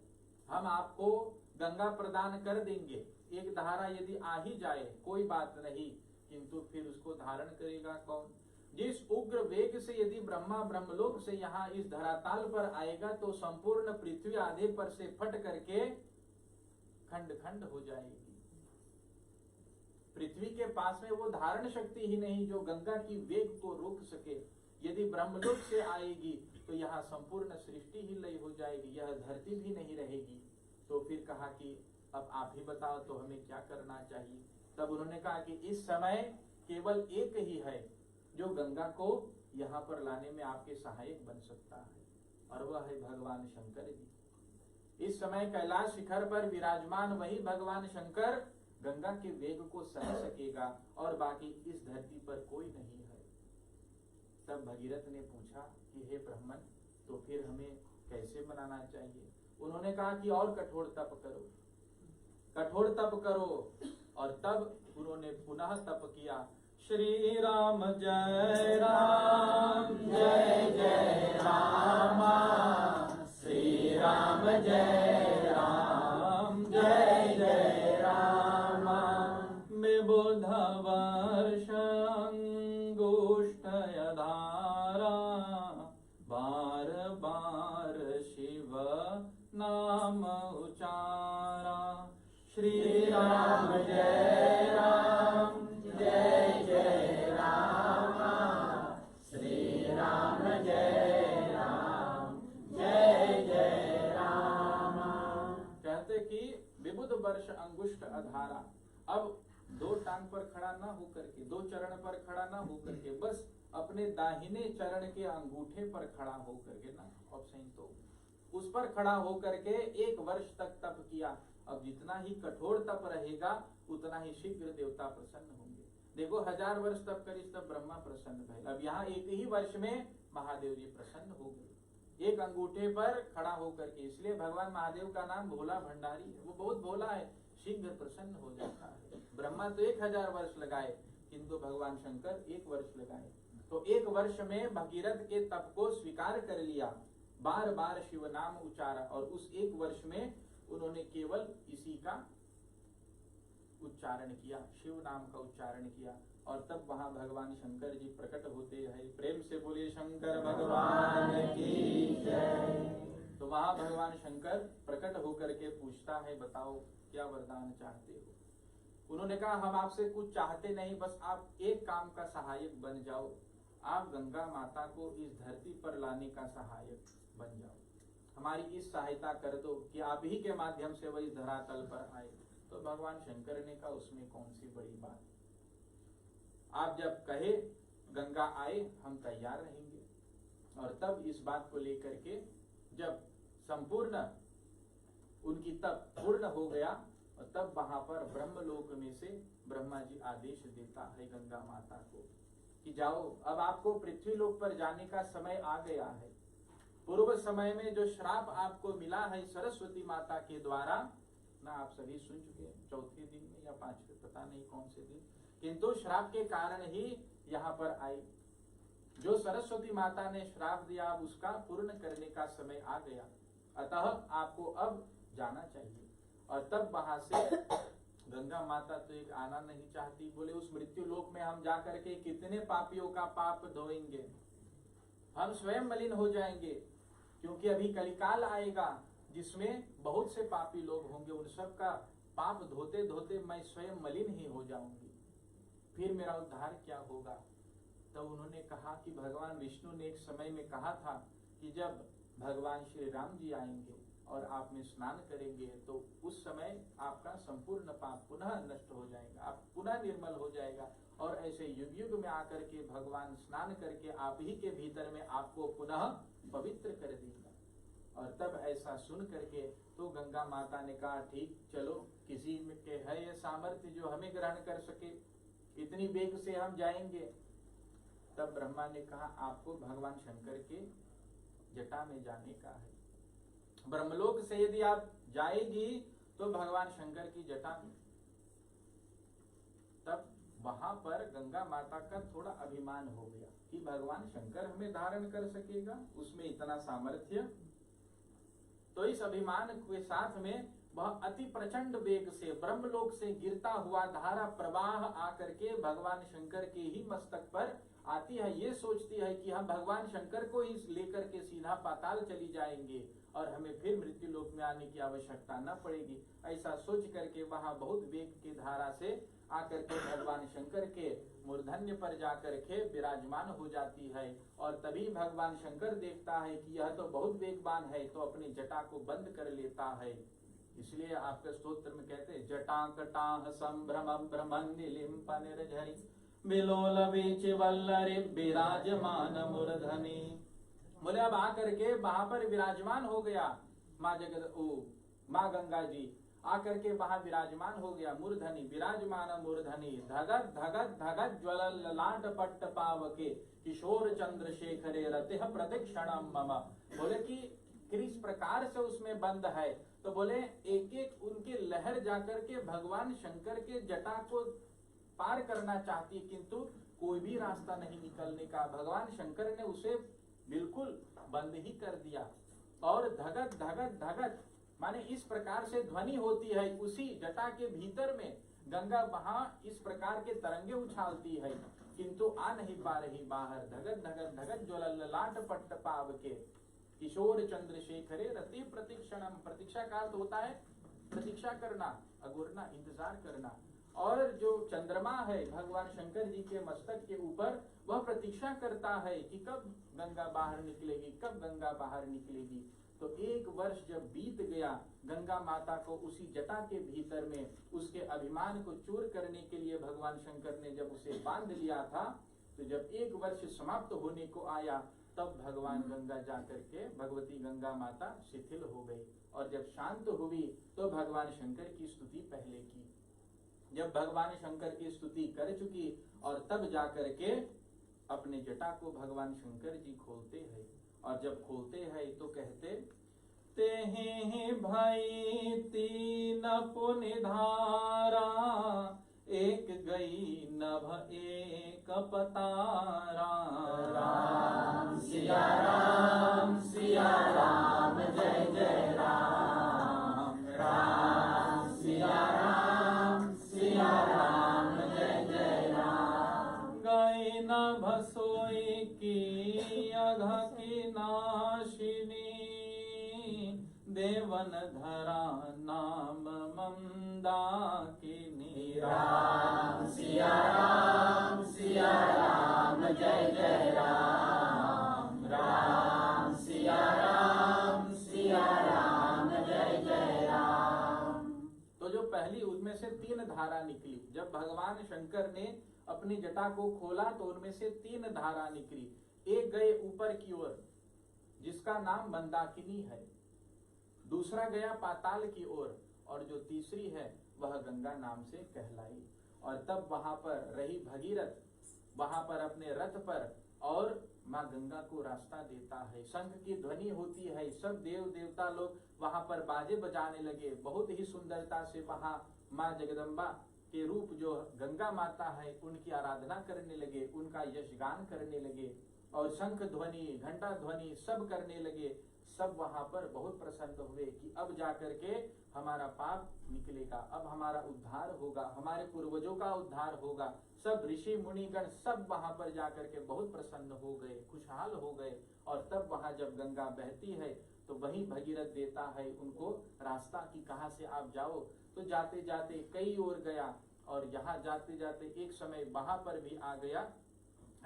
हम आपको गंगा प्रदान कर देंगे। एक धारा यदि आ ही जाए कोई बात नहीं, किंतु फिर उसको धारण करेगा कौन। जिस उग्र वेग से यदि ब्रह्मा ब्रह्मलोक से यहाँ इस धरातल पर आएगा तो संपूर्ण पृथ्वी आधे पर से फट करके खंड खंड हो जाएगी। पृथ्वी के पास में वो धारण शक्ति ही नहीं जो गंगा की वेग को रोक सके। यदि ब्रह्मलोक से आएगी तो यहाँ संपूर्ण सृष्टि ही लय हो जाएगी, यह धरती भी नहीं रहेगी। तो फिर कहा कि अब आप ही बताओ तो हमें क्या करना चाहिए। तब उन्होंने कहा कि इस समय केवल एक ही है जो गंगा को यहाँ पर लाने में आपके सहायक बन सकता है, और वह है भगवान शंकर जी। इस समय कैलाश शिखर पर विराजमान वही भगवान शंकर गंगा के वेग को सह सकेगा और बाकी इस धरती पर कोई नहीं है। तब भगीरथ ने पूछा कि हे ब्राह्मण, तो फिर हमें कैसे बनाना चाहिए। उन्होंने कहा कि और कठोर तप करो, कठोर तप करो। और तब उन्होंने पुनः तप किया। श्री राम जय जय राम, श्री राम जय जय राम। विबुध वर्ष अंगुष्ठय धारा, बार बार शिव नाम उचारा। श्री राम जय जय राम, श्री राम जय जय राम। कहते कि विबुध वर्ष अंगुष्ठ अधारा। अब दो टांग पर खड़ा ना होकर के, दो चरण पर खड़ा ना होकर के, बस अपने दाहिने चरण के अंगूठे पर खड़ा होकर के ना, ऑप्शन तो उस पर खड़ा होकर के 1 वर्ष तक तप किया। अब जितना ही कठोर तप रहेगा उतना ही शीघ्र देवता प्रसन्न होंगे। देखो 1000 वर्ष तब करीस तब ब्रह्मा प्रसन्न भइल। अब यहाँ एक ही वर्ष में महादेव जी प्रसन्न हो गए, एक अंगूठे पर खड़ा होकर के। इसलिए भगवान महादेव का नाम भोला भंडारी है, वो बहुत भोला है, शीघ्र प्रसन्न हो जाता है। ब्रह्मा तो 1000 वर्ष लगाए, किंतु भगवान शंकर 1 वर्ष लगाए। तो 1 वर्ष में भगीरथ के तप को स्वीकार कर लिया, बार बार शिव नाम उच्चारा, और उस 1 वर्ष में उन्होंने केवल इसी का उच्चारण किया, शिव नाम का उच्चारण किया। और तब वहां भगवान शंकर जी प्रकट होते हैं। प्रेम से बोलिए शंकर भगवान की जय। तो वहां भगवान शंकर प्रकट होकर के पूछता है, बताओ क्या वरदान चाहते हो। उन्होंने कहा, हम आपसे कुछ चाहते नहीं, बस आप एक काम का सहायक बन जाओ, आप गंगा माता को इस धरती पर लाने का सहायक बन जाओ, हमारी इस सहायता कर दो कि आप ही के माध्यम से वह इस धरातल पर आए। तो भगवान शंकर ने कहा, उसमें कौन सी बड़ी बात, आप जब कहे गंगा आए हम तैयार रहेंगे। और तब इस बात को लेकर के जब संपूर्ण उनकी तप पूर्ण हो गया, और तब वहां पर ब्रह्मलोक में से ब्रह्मा जी आदेश देता है गंगा माता को कि जाओ, अब आपको पृथ्वी लोक पर जाने का समय आ गया है। पूर्व समय में जो श्राप आपको मिला है सरस्वती माता के द्वारा, ना आप सभी सुन चुके हैं, 4थे दिन में या 5वें, पता नहीं कौन से दिन, किंतु श्राप के कारण ही यहाँ पर आई। जो सरस्वती माता ने श्राप दिया, उसका पूर्ण करने का समय आ गया, अतः आपको अब जाना चाहिए। और तब वहां से गंगा माता तो एक आना नहीं चाहती, बोले उस मृत्यु लोक में हम जाकर के कितने पापियों का पाप धोएंगे, हम स्वयं मलिन हो जाएंगे, क्योंकि अभी कलिकाल आएगा जिसमें बहुत से पापी लोग होंगे, उन सब का पाप धोते धोते मैं स्वयं मलिन ही हो जाऊंगी, फिर मेरा उद्धार क्या होगा। तो उन्होंने कहा कि भगवान विष्णु ने एक समय में कहा था कि जब भगवान श्री राम जी आएंगे और आप में स्नान करेंगे, तो उस समय आपका संपूर्ण पाप पुनः नष्ट हो जाएगा, आप पुनः निर्मल हो जाएगा, और ऐसे युग युग में आकर के भगवान स्नान करके आप ही के भीतर में आपको पुनः पवित्र कर देगा। और तब ऐसा सुन करके तो गंगा माता ने कहा, ठीक चलो, किसी में के है ये सामर्थ्य जो हमें ग्रहण कर सके, इतनी वेग से हम जाएंगे। तब ब्रह्मा ने कहा, आपको भगवान शंकर के जटा में जाने का है, ब्रह्मलोक से यदि आप जाएगी तो भगवान शंकर की जटा में। तब वहां पर गंगा माता का थोड़ा अभिमान हो गया कि भगवान शंकर हमें धारण कर सकेगा, उसमें इतना सामर्थ्य। तो इस अभिमान के साथ में वह अति प्रचंड वेग से ब्रह्मलोक से गिरता हुआ धारा प्रवाह आकर के भगवान शंकर के ही मस्तक पर आती है। ये सोचती है कि हम भगवान शंकर को ही लेकर के सीधा पाताल चली जाएंगे और हमें फिर मृत्यु लोक में आने की आवश्यकता न पड़ेगी। ऐसा सोच करके वहां बहुत वेग की धारा से आकर के भगवान शंकर के मूर्धन्य पर जाकर के विराजमान हो जाती है। और तभी भगवान शंकर देखता है कि यह तो बहुत वेगवान है, तो अपनी जटा को बंद कर लेता है। इसलिए आपके स्तोत्र में कहते हैं, जटाकटाह संभ्रम ब्रह्मन् निलिम्प निर्झरि बिलोल बीच वल्लरि विराजमान मूर्धनि। बोले अब आकर के वहां पर विराजमान हो गया माँ गंगा जी आकर के वहां विराजमान हो गया। मूर्धनि विराजमान मूर्धनि धगत धगत धगत ज्वल ललाट पट्ट पावके किशोर चंद्रशेखरे रतिह प्रतिक्षणम मम। बोले कि किस प्रकार से उसमें बंद है, तो बोले एक एक उनके लहर जाकर के भगवान शंकर के जटा को पार करना चाहती, किंतु कोई भी रास्ता नहीं निकलने का। भगवान शंकर ने उसे बिल्कुल बंद ही कर दिया। और धगत धगत धगत माने इस प्रकार से ध्वनि होती है, उसी जटा के भीतर में गंगा वहां इस प्रकार के तरंगे उछालती है, किंतु आ नहीं पा रही बाहर। धगत धगत धगत ज्वल ललाट पट्ट पावके किशोर चंद्रशेखरे रति प्रतीक्षणम। प्रतीक्षा का अर्थ होता है प्रतीक्षा करना, अगुरना, इंतजार करना। और जो चंद्रमा है भगवान शंकर जी के मस्तक के ऊपर, वह प्रतीक्षा करता है कि कब गंगा बाहर निकलेगी, कब गंगा बाहर निकलेगी। तो 1 वर्ष जब बीत गया, गंगा माता को उसी जटा के भीतर में उसके अभिमान को चूर करने के लिए भगवान शंकर ने जब उसे बांध लिया था, तो जब 1 वर्ष समाप्त होने को आया, तब भगवान गंगा जाकर के भगवती गंगा माता शिथिल हो गई। और जब शांत हुई तो भगवान शंकर की स्तुति पहले की। जब भगवान शंकर की स्तुति कर चुकी और तब जाकर के अपने जटा को भगवान शंकर जी खोलते हैं, और जब खोलते हैं तो कहते तेहि भाई तीन पुनि धारा, एक गई नभ एक पतारा। राम सिया राम जय जय राम, राम सिया राम जय जय राम। गई नभ सोई की अघ की नाशिनी, देवन धरा नाम मंदाकिनी। राम सिया राम जय जय राम, राम सिया राम जय जय राम। तो जो पहली उनमें से 3 धारा निकली, जब भगवान शंकर ने अपनी जटा को खोला तो उनमें से 3 धारा निकली। एक गए ऊपर की ओर जिसका नाम मंदाकिनी है, दूसरा गया पाताल की ओर, और जो तीसरी है वह गंगा नाम से कहलाई। और तब वहां पर रही भगीरथ, वहां पर अपने रथ पर और माँ गंगा को रास्ता देता है। शंख की ध्वनि होती है, सब देव देवता लोग वहां पर बाजे बजाने लगे। बहुत ही सुंदरता से वहां माँ जगदम्बा के रूप जो गंगा माता है उनकी आराधना करने लगे, उनका यशगान करने लगे, और शंख ध्वनि घंटा ध्वनि सब करने लगे। सब वहां पर बहुत प्रसन्न हुए कि अब जाकर के हमारा पाप निकलेगा, अब हमारा उद्धार होगा, हमारे पूर्वजों का उद्धार होगा। सब ऋषि मुनिगण सब वहां पर जाकर के बहुत प्रसन्न हो गए, खुशहाल हो गए। और तब वहां जब गंगा बहती है तो वही भगीरथ देता है उनको रास्ता कि कहाँ से आप जाओ। तो जाते जाते कई ओर गया, और यहाँ जाते जाते एक समय वहां पर भी आ गया।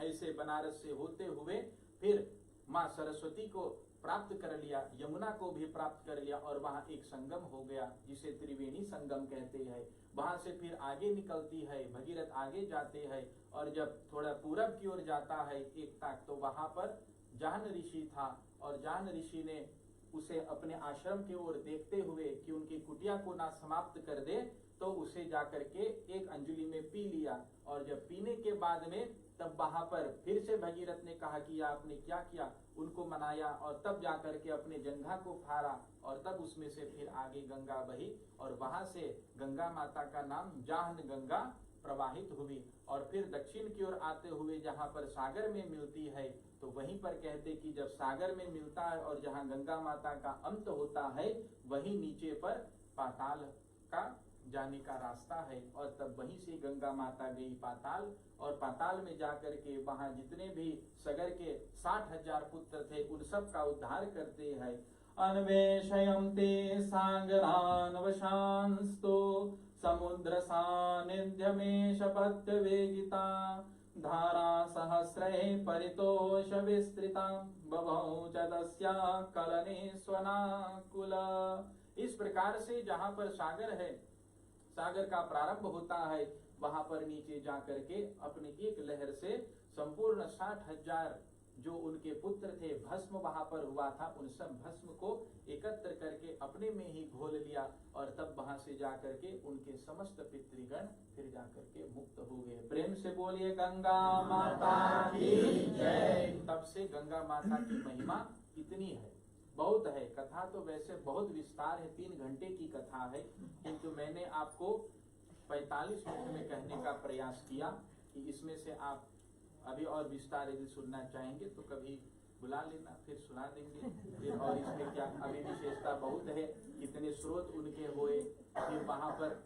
ऐसे बनारस से होते हुए फिर माँ सरस्वती को प्राप्त कर लिया, यमुना को भी प्राप्त कर लिया, और वहां एक संगम हो गया जिसे त्रिवेणी संगम कहते हैं। वहां से फिर आगे निकलती है, भगीरथ आगे जाते हैं, और जब थोड़ा पूरब की ओर जाता है एक तक, तो वहां पर जान ऋषि था, और जान ऋषि ने उसे अपने आश्रम की ओर देखते हुए कि उनकी कुटिया को ना समाप्त कर दे, तो उसे जाकर के एक अंजलि में पी लिया। और जब पीने के बाद में तब वहां पर फिर से भगीरथ ने कहा कि आपने क्या किया, उनको मनाया, और तब जाकर के अपने जंघा को फाड़ा, और तब उसमें से फिर आगे गंगा बही, और वहां से गंगा माता का नाम जाहन गंगा प्रवाहित हुई। और फिर दक्षिण की ओर आते हुए जहाँ पर सागर में मिलती है, तो वहीं पर कहते कि जब सागर में मिलता है और जहाँ गंगा माता का अंत होता है, वहीं नीचे पर पाताल का जाने का रास्ता है। और तब वहीं से गंगा माता गई पाताल, और पाताल में जाकर के वहां जितने भी सगर के 60,000 पुत्र थे उन सब का उद्धार करते हैं। अन्वेषयन्ते सागरान् वशांस्तो, समुद्र सानिध्यमेष पत्य वेगिता, धारा सहस्रे परितोष विस्तृता, बभौ च तस्या कलने स्वनाकुल। इस प्रकार से जहाँ पर सागर है, सागर का प्रारंभ होता है, वहां पर नीचे जाकर के अपने एक लहर से संपूर्ण 60,000 जो उनके पुत्र थे भस्म वहां पर हुआ था, उन सब भस्म को एकत्र करके अपने में ही घोल लिया, और तब वहां से जाकर के उनके समस्त पितृगण फिर जाकर के मुक्त हो गए। प्रेम से बोलिए गंगा माता की जय। तब से गंगा माता की महिमा कितनी है, बहुत है। कथा तो वैसे बहुत विस्तार है, 3 घंटे की कथा है, किंतु मैंने आपको 45 मिनट में कहने का प्रयास किया कि इसमें से आप अभी और विस्तार यदि सुनना चाहेंगे तो कभी बुला लेना, फिर सुना देंगे। फिर और इसमें क्या अभी विशेषता बहुत है, कितने स्रोत उनके हुए, फिर वहां पर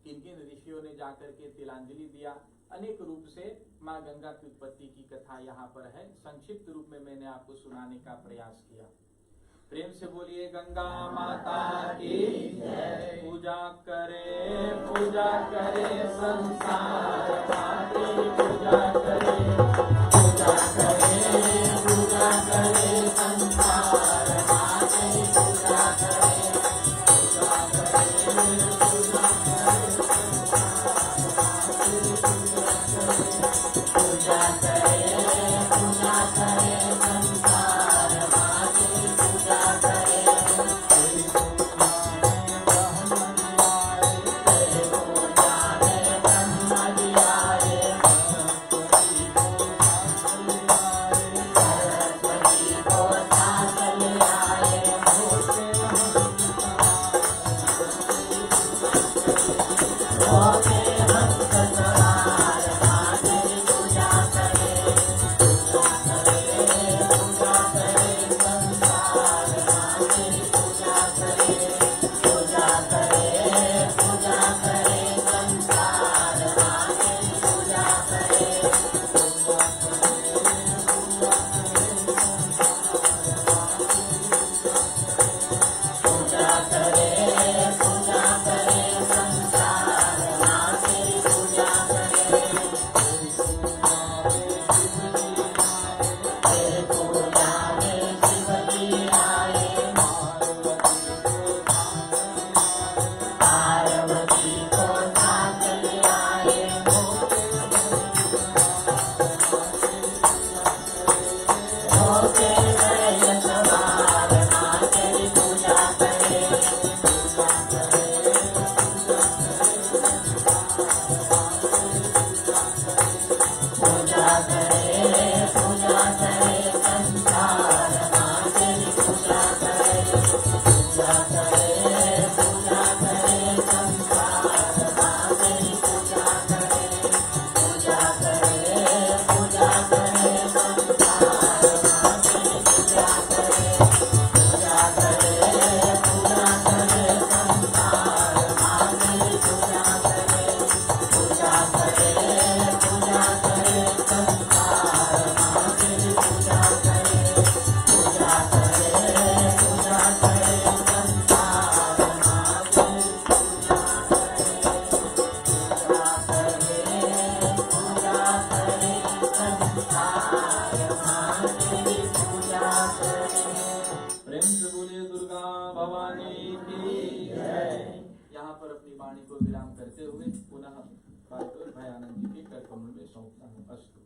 किन किन ऋषियों ने जाकर के तिलांजलि दिया, अनेक रूप से माँ गंगा की उत्पत्ति की कथा यहाँ पर है। संक्षिप्त रूप में मैंने आपको सुनाने का प्रयास किया। प्रेम से बोलिए गंगा माता की जय। पूजा करे संसार माते, पूजा करे संसार माते, पूजा करे भवानी की जय। यहाँ पर अपनी वाणी को विराम करते हुए पुनः बात भयानंद जी के कर कमल में सौंपता हूँ। अस्तु।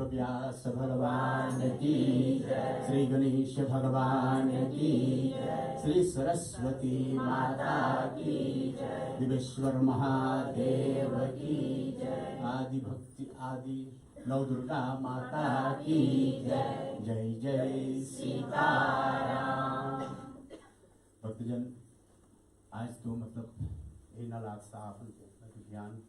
व्यास भगवान की जय, श्री गणेश भगवान की जय, श्री सरस्वती माता की जय, दिवेश्वर महादेव की जय, आदि भक्ति आदि नव दुर्गा माता की जय। जय जय सीताराम। भक्तजन, आज तो मतलब ये ना लागता अपन ज्ञान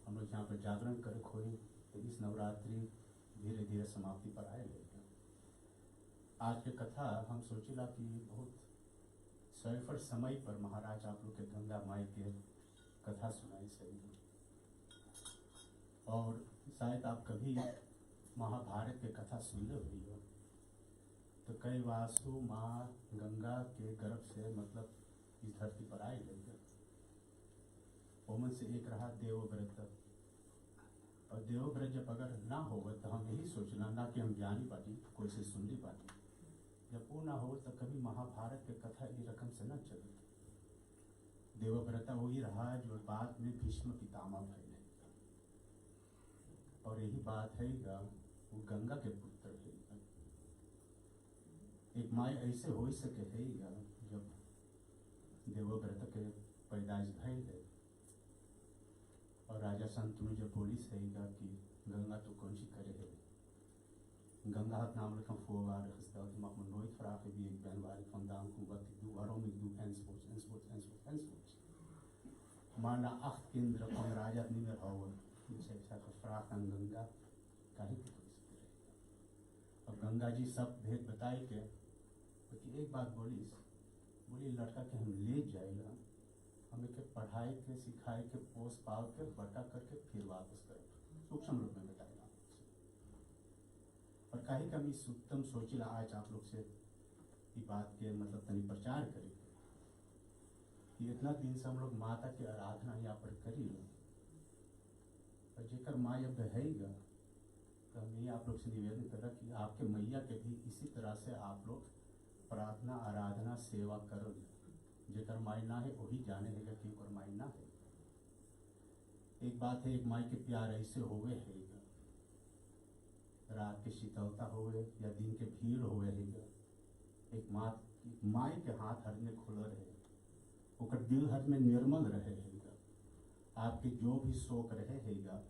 हम लोग यहाँ पर जागरण करे खोए, तो इस नवरात्रि धीरे धीरे समाप्ति पर आए लेकिन आज की कथा हम सोचिला कि बहुत सफर समय पर महाराज आप लोग के गंगा माई के कथा सुनाई सही, और शायद आप कभी महाभारत के कथा सुन हुई हो, तो कई वासु माँ गंगा के गर्भ से मतलब इस धरती पर आए लेकिन ओमन से एक रहा देवव्रत, और देवव्रत जब अगर ना होगा तो हम यही सोचना ना कि हम ज्ञानी बाटी कोई से सुन ली बाटी, जब वो ना हो तो कभी महाभारत के कथा ये रकम से न चले। देवव्रता वही रहा जो बाद में भीष्म पितामह भइले, और यही बात है वो गंगा के पुत्र है। एक माय ऐसे हो सके है जब देवव्रत के पैदाइश भइल है, और राजा संतनु जब पुलिस है कि गंगा तो कौन सी करे है, Ganga hat namelijk een voorwaarde gesteld, je mag me nooit vragen wie ik ben, waar ik vandaan kom, wat ik doe, waarom ik doe, enzovoorts, enzovoorts, enzovoorts, enzovoorts. Maar na 8 kinderen kon Raja het niet meer houden. Dus heeft zij gevraagd aan Ganga, kan ik het eens krijgen? अब गंगा जी सब भेद बताए के, तो एक बात बोली लड़का के हम ले जाएगा, हमें के पढ़ाई के सिखाए के पोस पाल के बटा करके फिर वापस करें, सूक्ष्म रूप में बताएगा। और काहे का मैं उत्तम सोचिला आज आप लोग से ये बात के मतलब तनी प्रचार करें कि इतना दिन से हम लोग माता की आराधना यहाँ पर करी, और जेकर माँ जब रहेगा तो हम ये आप लोग से निवेदन कर रहा कि आपके मैया के भी इसी तरह से आप लोग प्रार्थना आराधना सेवा करो। जेकर माई ना है वही जाने है कि और माई ना है। एक बात है, एक माई के प्यार ऐसे होवे है, रात के शीतलता होवे या दिन के भीड़ होवे है, एक माई के हाथ हर में खुल रहे, ओकर दिल हर में निर्मल रहे है। आपके जो भी शोक रहे है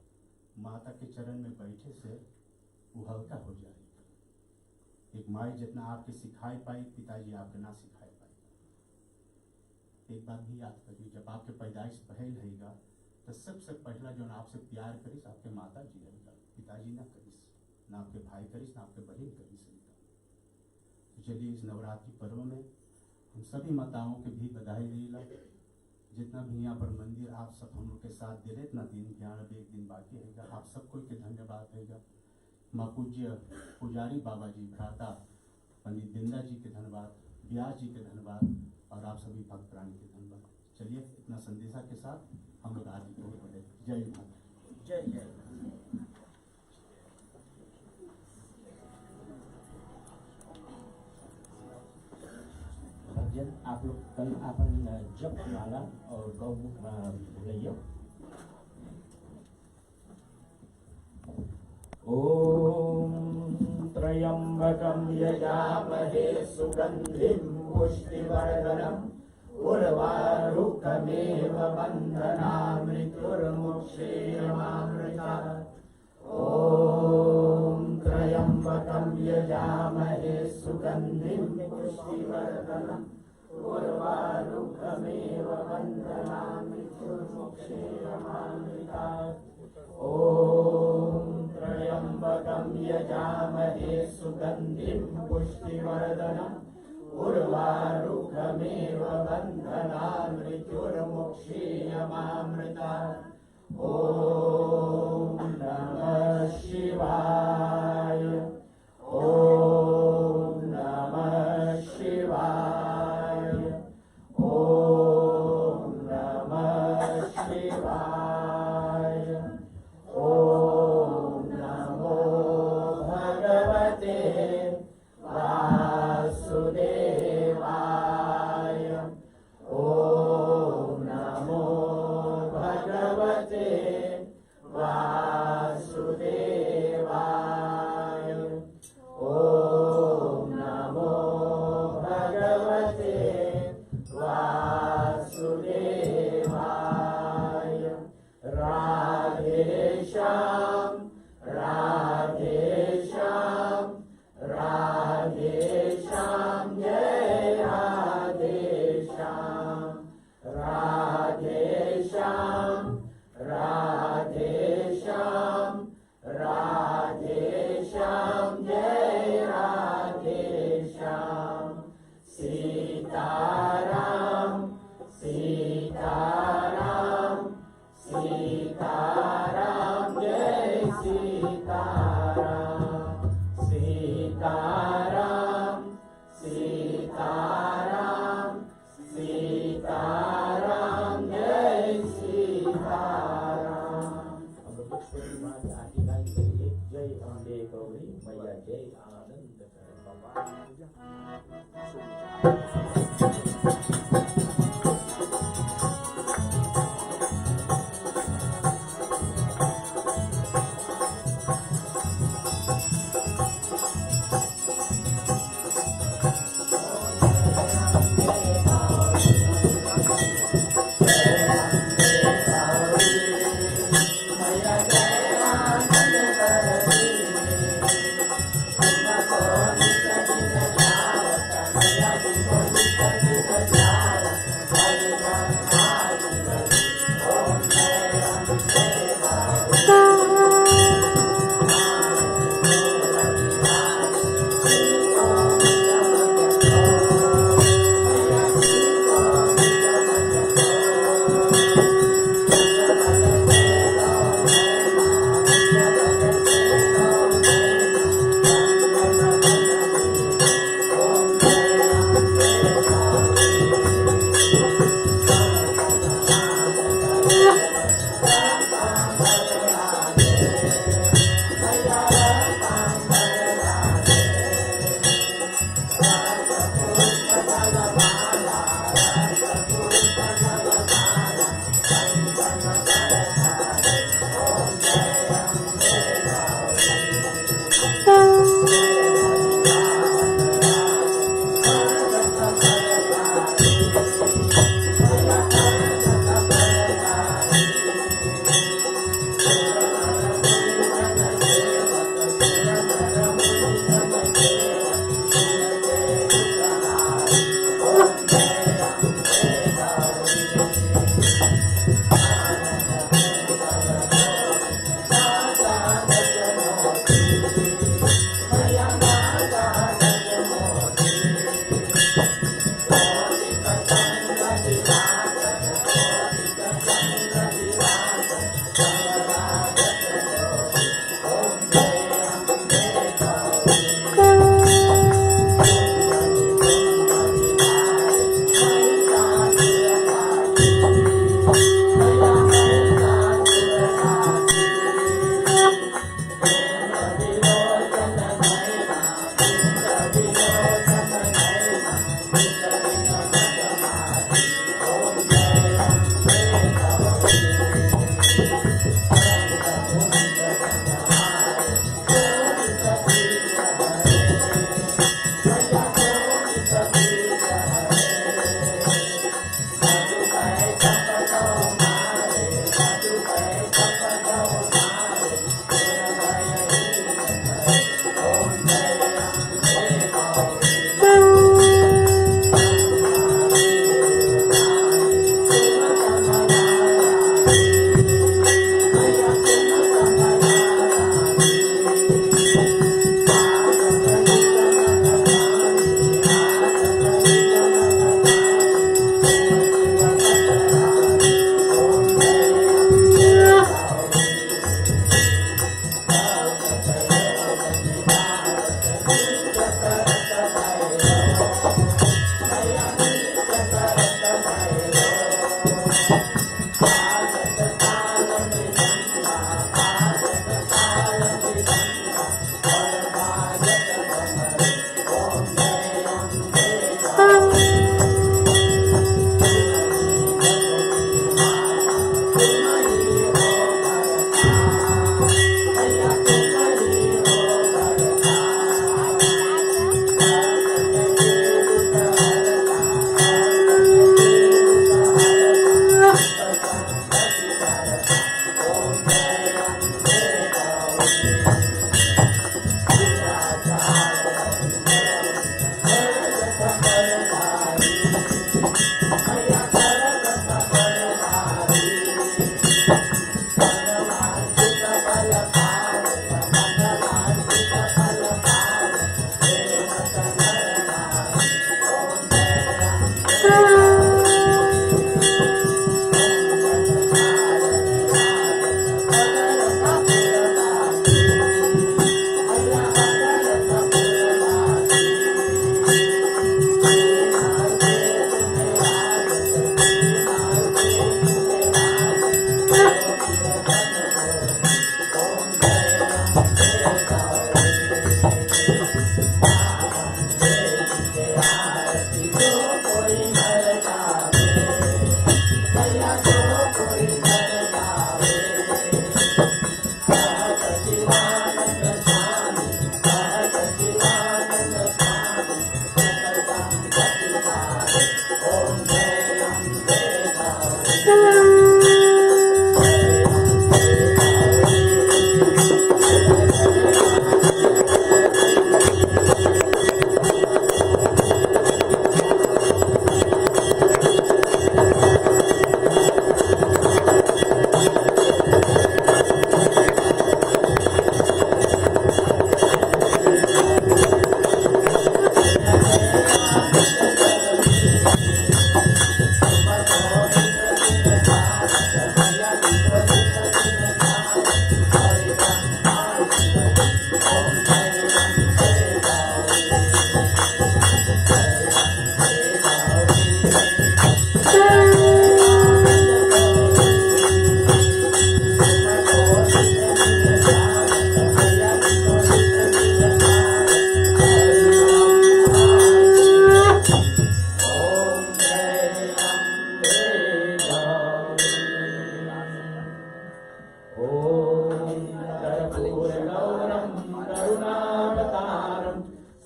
माता के चरण में बैठे से वो हल्का हो जाएगा। एक माई जितना आपके सिखाई पाई, पिताजी आपके ना सिखाए पाए। एक बात भी याद करिए, जब आपके पैदाइश पहल रहेगा तो सबसे पहला जो आपसे प्यार करिस आपके माता जी रहेगा, पिताजी ना करिस, ना आपके भाई करिस, ना आपके बहन करिस। तो चलिए इस नवरात्रि पर्व में हम सभी माताओं के भी बधाई देला। जितना भी यहाँ पर मंदिर आप सब हम लोग के साथ दे रहे, इतना दिन ज्ञान अब एक दिन बाकी रहेगा। आप सबको के धन्यवाद रहेगा। माँ पूज्य पुजारी बाबा जी, भ्राता पंडित बिंदा जी के धन्यवाद, ब्यास जी के धन्यवाद, और आप सभी भक्त प्राणी के धन्यवाद। चलिए इतना संदेशा के साथ हम लोग आरती को बढ़े। जय माता, जय जय। भक्तजन, आप लोग कल अपन जप माला और गौमुख भूलिए। ओम त्र्यंबकं यजामहे सुगंधिं पुष्टिवर्धनम् उर्वारुकमेव बन्धनान् मृत्युर्मुक्षीयमामृतात्। ओम त्र्यंबकं यजामहे सुगंधिं पुष्टिवर्धनम् उर्वारुकमेव बन्धनान् मृत्युर्मुक्षीयमामृतात्। ओम त्र्यंबकं यजामहे सुगंधिं पुष्टिवर्धनम् उर्वारुकमेव बन्धनान् मृत्युर्मुक्षीयमामृतात्। ओम नमः शिवाय, ओम नमः शिवाय, ओम नमः शिवाय। ओम नमो भगवते वासुदेवाय। आनंद करे बाबा पूजा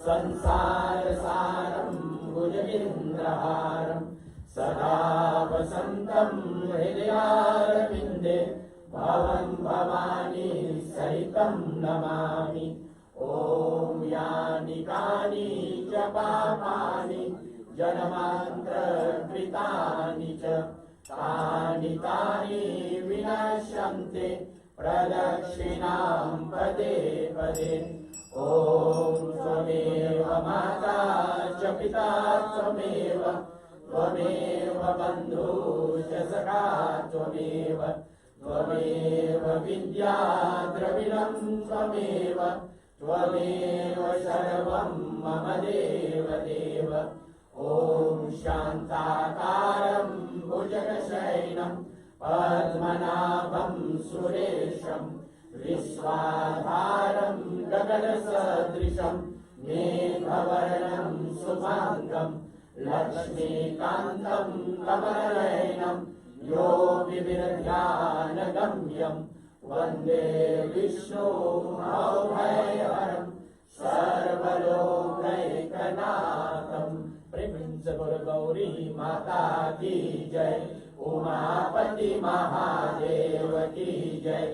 संसार सारं भुजगेन्द्रहारं सदा वसन्तं हृदयारविन्दे भवं भवानी सहितं नमामि। ॐ यानि कानि च पापानि जन्मान्तरकृतानि च तानि तानि विनश्यन्ते प्रदक्षिणां पदे पदे। ॐ त्वमेव माता च पिता त्वमेव त्वमेव बन्धुश्च सखा त्वमेव त्वमेव विद्या द्रविणं त्वमेव त्वमेव सर्वं मम देव देव। ॐ शान्ताकारं भुजगशयनं पद्मनाभं सुरेशं विश्वाधारं गगनसदृशं मेघवर्णं शुभाङ्गं लक्ष्मीकान्तं कमलनयनं योगिविरध्यानगम्यं वन्दे विष्णु भवभयहरं सर्वलोकैकनाथं। प्रेम से बोलो गौरी माता की जय, उमापति महादेव की जय,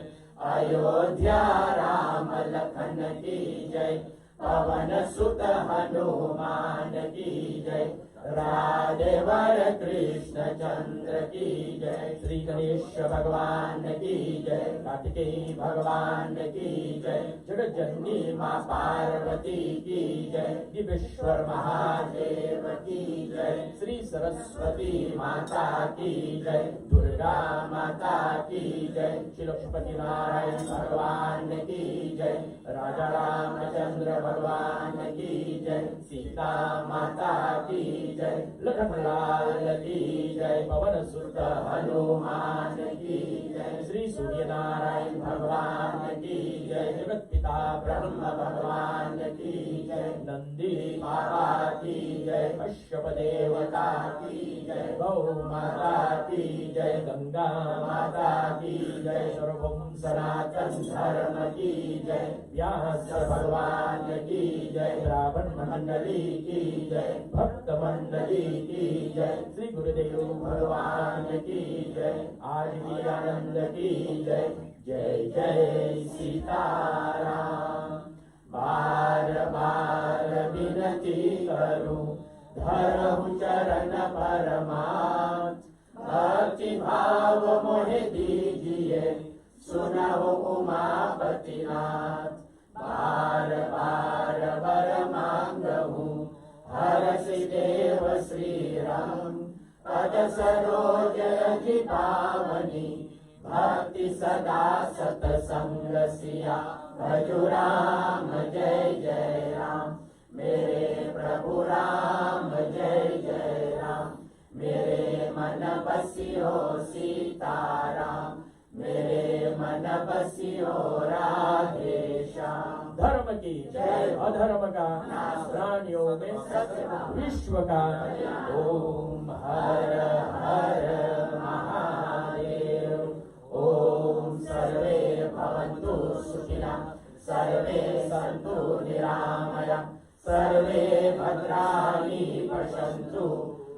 अयोध्या राम लखन की जय, पवन सुत हनुमान की जय, राधे वर कृष्ण चंद्र की जय। श्री गणेश भगवान की जय, कार्तिकेय भगवान की जय, जगत जननी माँ पार्वती की जय, दिव्येश्वर महादेव की जय, श्री सरस्वती माता की जय, दुर्गा माता की जय, श्री लक्ष्मीपति नारायण भगवान की जय, राजा रामचंद्र भगवान की जय, सीता माता की जय, लखनलाल की जय, पवन सुत हनुमान की जय, श्री सूर्य नारायण भगवान की जय, जगत पिता ब्रह्म भगवान की जय, नंदी बाबा की जय, कश्यप देवता की जय, गौ माता की जय, गंगा माता की जय, सर्वभौम सनातन धर्म की जय, व्यास भगवान की जय, ब्राह्मण मंडली की जय, भक्त मंडली की जय, श्री गुरुदेव भगवान की जय, आज भी आनंद की जय। जय जय सीताराम। बार बार विनती करूं धरहु चरण परमार्थ, भक्ति भाव मोहे दीजिए सुनहु उमापति नाथ। बार बार वर मांगहु हरषि देव श्री राम, पद सरोज रजि पावनी भक्ति सदा सतसंग सिया भजु राम जय जय राम। मेरे प्रभु राम जय जय राम, मेरे मन बसियो सीताराम, मेरे मन बसियो राधे श्याम। धर्म की जय, अधर्म का प्राणियों में सत्य, विश्व का ओम हर हर महादेव। ओम सर्वे भवन्तु सुखिनः, सर्वे सन्तु निरामया, सर्वे भद्राणि पश्यन्तु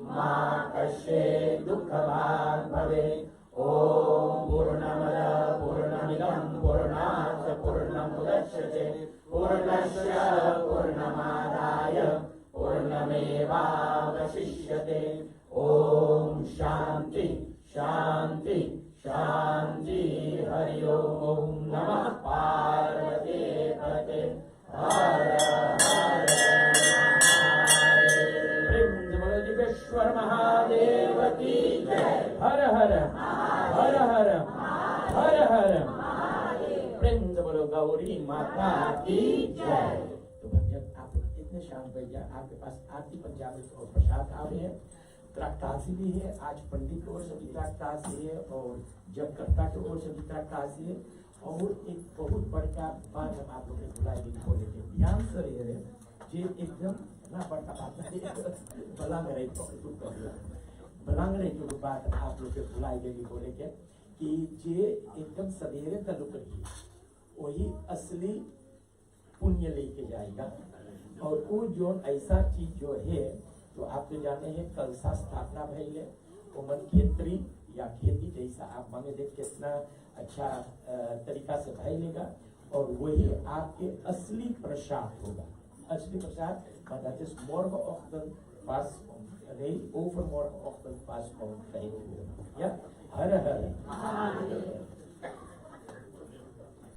मा कश्चित् दुःखभाग् भवेत्। ओम पूर्णमद पूर्णमिदं पूर्णात् पूर्णमुदच्यते पूर्णस्य पूर्णमादाय पूर्णमेवावशिष्यते। ओम शांति शांति शांति। हरि ओम नमः पार्वती पते हर हर महादेव। महादेव की जय। हर हर हर हर हर हर प्रेम से बोलो गौरी माता की जय। तो भैया आप इतने शांत भैया, आपके पास आरती पंचामृत और प्रसाद आवे हैं, त्राक्तासी भी है। आज पंडित की ओर से भी त्राक्तासी है और जपकर्ता की ओर से भी त्राक्तासी है। और एक बहुत बड़का बात हम आप लोग के बुलाई बोले थे, ध्यान से रहे जे एकदम ना बड़का बात नहीं, बलांगरे जो बात आप लोग के बुलाई गई बोले के कि जे एकदम सवेरे तलुक रही वही असली पुण्य लेके जाएगा। और वो जो ऐसा चीज जो है तो आप तो जाने हैं कलसा स्थापना भइले उमन खेतरी या खेती जैसा आप मांगे देख कितना अच्छा तरीका से भइलेगा और वही आपके असली प्रसाद होगा। असली प्रसाद dat is morgenochtend pas om, nee, overmorgenochtend pas om 5 uur. Ja, hare hare.